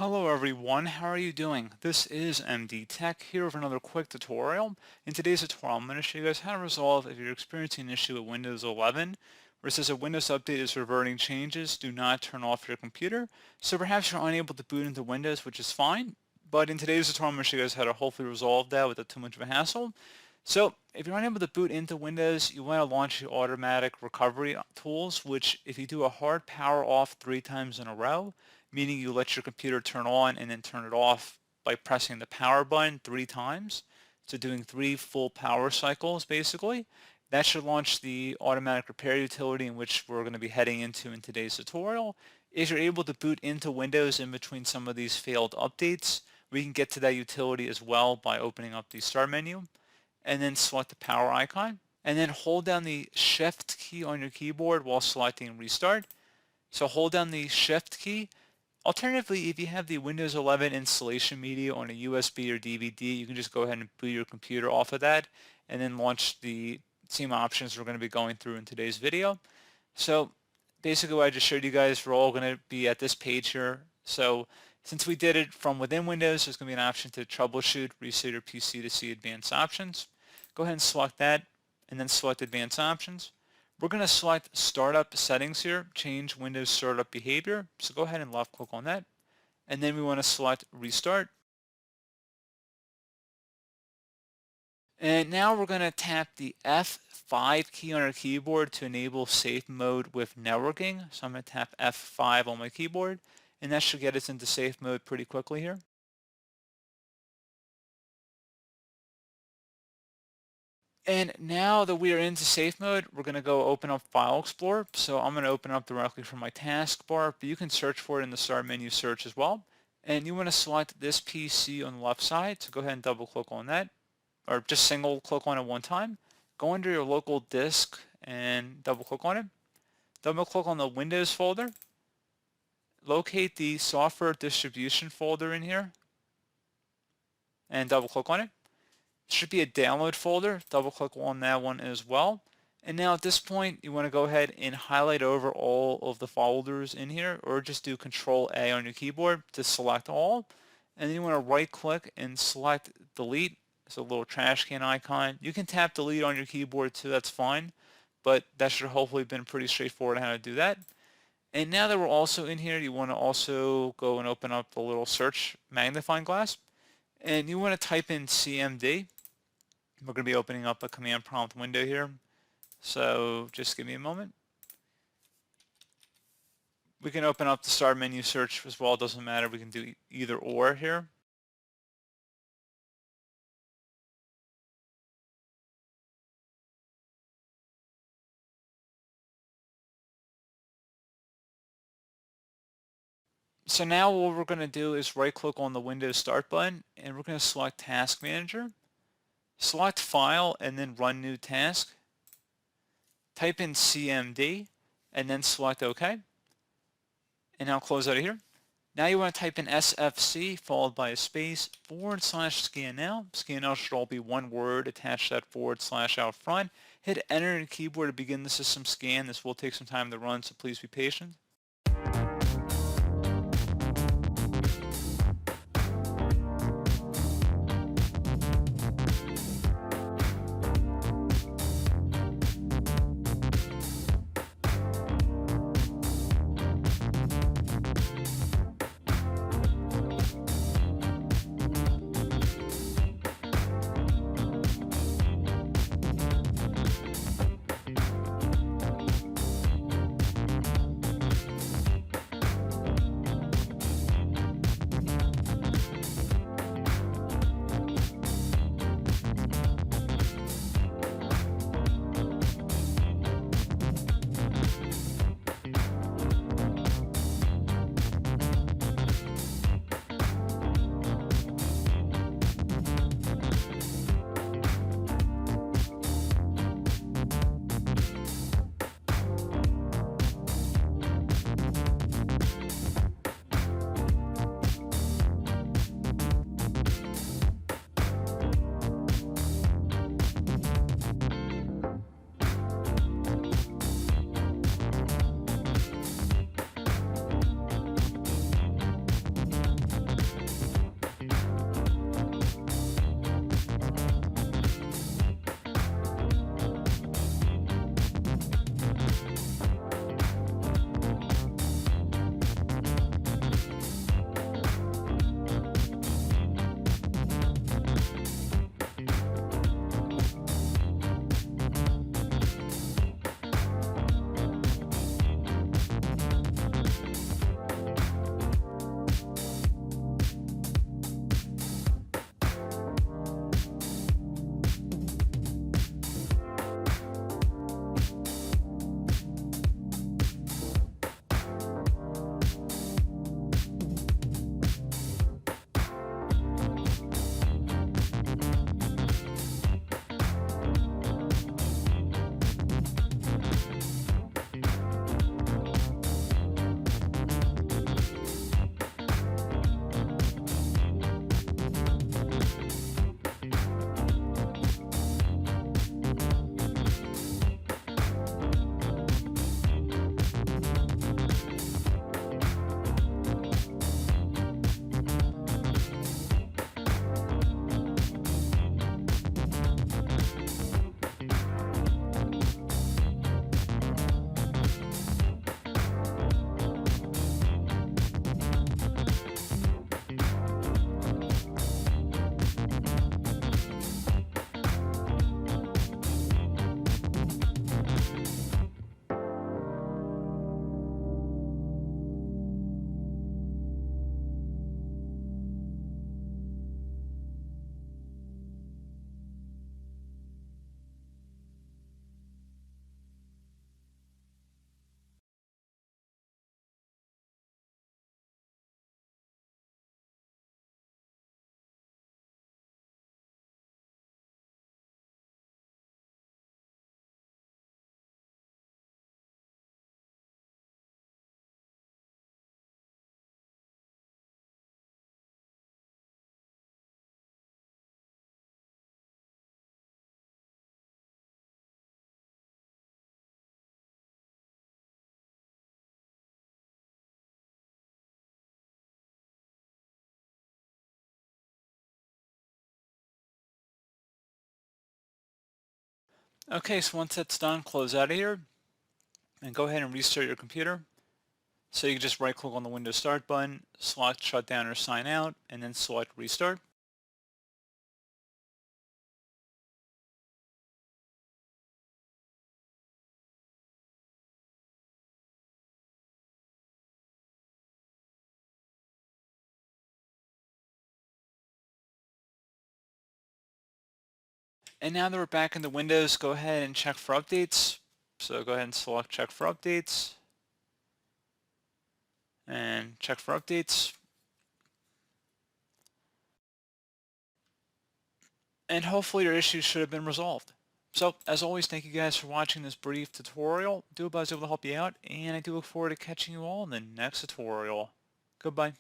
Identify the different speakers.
Speaker 1: Hello everyone, how are you doing? This is MD Tech here with another quick tutorial. In today's tutorial, I'm going to show you guys how to resolve if you're experiencing an issue with Windows 11 where it says a Windows update is reverting changes, do not turn off your computer. So perhaps you're unable to boot into Windows, which is fine, but in today's tutorial I'm going to show you guys how to hopefully resolve that without too much of a hassle. So if you're unable to boot into Windows, you want to launch the automatic recovery tools, which if you do a hard power off 3 times in a row, meaning you let your computer turn on and then turn it off by pressing the power button 3 times, so doing 3 full power cycles basically, that should launch the automatic repair utility in which we're going to be heading into in today's tutorial. If you're able to boot into Windows in between some of these failed updates, we can get to that utility as well by opening up the start menu and then select the power icon and then hold down the shift key on your keyboard while selecting restart. So hold down the shift key. Alternatively, if you have the Windows 11 installation media on a USB or DVD, you can just go ahead and boot your computer off of that and then launch the same options we're going to be going through in today's video. So basically what I just showed you guys, we're all going to be at this page here. So since we did it from within Windows, there's going to be an option to troubleshoot, reset your PC to see advanced options. Go ahead and select that and then select advanced options. We're going to select startup settings here, change Windows startup behavior. So go ahead and left click on that. And then we want to select restart. And now we're going to tap the F5 key on our keyboard to enable safe mode with networking. So I'm going to tap F5 on my keyboard and that should get us into safe mode pretty quickly here. And now that we are into safe mode, we're going to go open up File Explorer. So I'm going to open up directly from my taskbar, but you can search for it in the Start menu search as well. And you want to select this PC on the left side. So go ahead and double click on that, or just single click on it one time. Go under your local disk and double click on it. Double click on the Windows folder. Locate the software distribution folder in here and double click on it. Should be a download folder. Double click on that one as well. And now at this point, you want to go ahead and highlight over all of the folders in here, or just do Control A on your keyboard to select all. And then you want to right click and select delete. It's a little trash can icon. You can tap delete on your keyboard too, that's fine. But that should hopefully have been pretty straightforward on how to do that. And now that we're also in here, you want to also go and open up the little search magnifying glass. And you want to type in CMD. We're going to be opening up a command prompt window here. So just give me a moment. We can open up the start menu search as well. It doesn't matter. We can do either or here. So now what we're going to do is right click on the Windows Start button and we're going to select Task Manager. Select File and then Run New Task. Type in CMD and then select OK. And now close out of here. Now you want to type in SFC followed by a space /scan now. Scan now should all be one word. Attach that / out front. Hit enter on your keyboard to begin the system scan. This will take some time to run, so please be patient. Okay, so once that's done, close out of here and go ahead and restart your computer. So you can just right click on the Windows Start button, select Shutdown or Sign Out, and then select Restart. And now that we're back into Windows, go ahead and check for updates. So go ahead and select Check for Updates, and check for updates. And hopefully your issues should have been resolved. So, as always, thank you guys for watching this brief tutorial. I do hope I was able to help you out, and I do look forward to catching you all in the next tutorial. Goodbye.